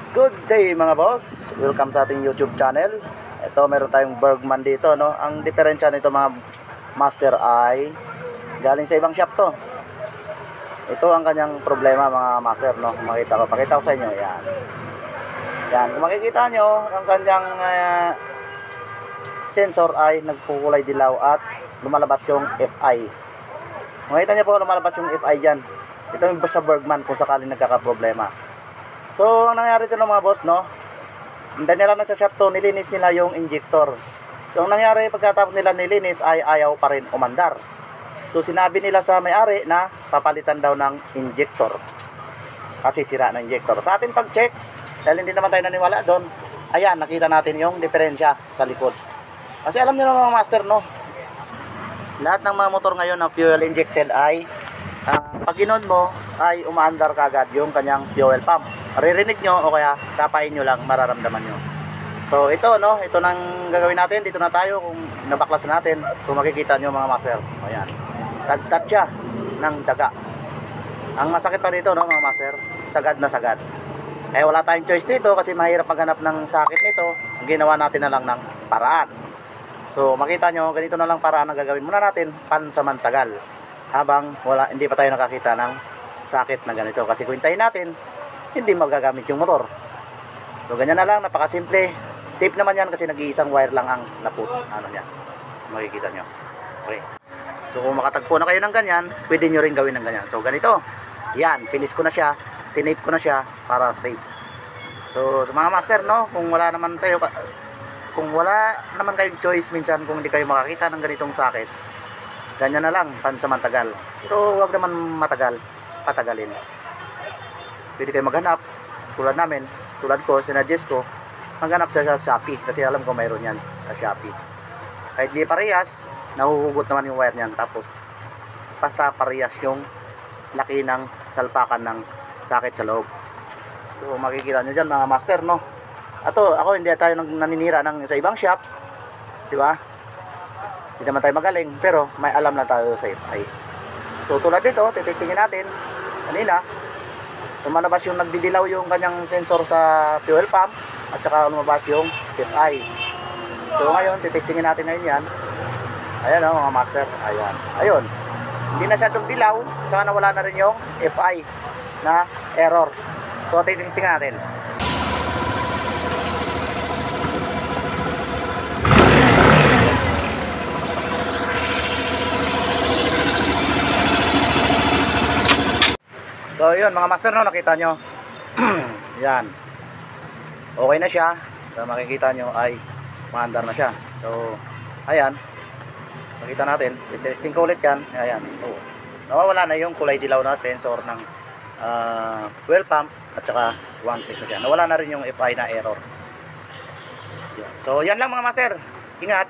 Good day mga boss, welcome sa ating YouTube channel. Ito meron tayong Bergman dito, no. Ang diferensya nito mga master ay galing sa ibang shop to. Ito ang kanyang problema mga master, no. Pakita ko sa inyo, yan. Yan, kung makikita nyo, ang kanyang sensor ay nagkukulay dilaw at lumalabas yung FI. Makita nyo po lumalabas yung FI dyan. Ito yung sa Bergman kung sakaling nagkakaproblema. So, ang nangyari dito mga boss, no? Hindi nila na sa shop to, nilinis nila yung injector. So, ang nangyari pagkatapos nila nilinis ay ayaw pa rin umandar. So, sinabi nila sa may-ari na papalitan daw ng injector. Kasi sira ng injector. Sa ating pag-check, dahil hindi naman tayo naniwala doon, ayan, nakita natin yung diferensya sa likod. Kasi alam niyo mga master, no? Lahat ng mga motor ngayon na fuel injected ay pag inon mo ay umaandar kagad yung kanyang fuel pump. Maririnig nyo o kaya kapain nyo lang, mararamdaman nyo. So ito, no, ito nang gagawin natin. Dito na tayo kung nabaklas natin. Kung makikita nyo mga master, ayan, tadtad siya ng daga. Ang masakit pa dito, no mga master, sagad na sagad. Eh wala tayong choice dito kasi mahirap maghanap ng sakit nito. Ang ginawa natin na lang ng paraan. So makita nyo, ganito na lang paraan ang gagawin muna natin pansamantagal habang hindi pa tayo nakakita ng sakit na ganito. Kasi kung hintayin natin, hindi magagamit yung motor. So ganyan na lang, napakasimple. Safe naman yan kasi nag-iisang wire lang ang naput. Ano yan, makikita nyo. Okay. So kung makatagpo na kayo ng ganyan, pwede nyo rin gawin ng ganyan. So ganito, yan, finish ko na siya, tinape ko na siya para safe. So sa mga master, no, kung wala naman kayong choice minsan, kung hindi kayo makakita ng ganitong sakit, ganyan na lang, pansamantagal. Pero huwag naman matagal, patagalin. Pwede kayo maghanap, tulad namin, tulad ko, sinuggest ko, maghanap siya sa Shopee, kasi alam ko mayroon yan sa Shopee. Kahit di parehas, nahuhugot naman yung wire niyan, tapos basta parehas yung laki ng salpakan ng sakit sa loob. So makikita nyo dyan mga master, no. Ako hindi tayo naninira sa ibang shop, di ba? Hindi naman tayo magaling, pero may alam na tayo sa FI. So tulad dito, titestingin natin kanina, lumalabas yung nagdidilaw yung kanyang sensor sa fuel pump at saka lumabas yung FI. So ngayon, titestingin natin ngayon yan. Ayan o mga master, ayan. Ayun, hindi na siya dilaw, saka nawala na rin yung FI na error. So titestingin natin. So yun mga master, no, nakita nyo. Yan, okay na siya. So makikita nyo ay maandar na siya. So ayan, makita natin, testing ko ulit yan. Ayan, nawawala na yung kulay dilaw na sensor ng fuel pump at saka 1.6 na siya. Nawala na rin yung FI na error. So yan lang mga master, ingat.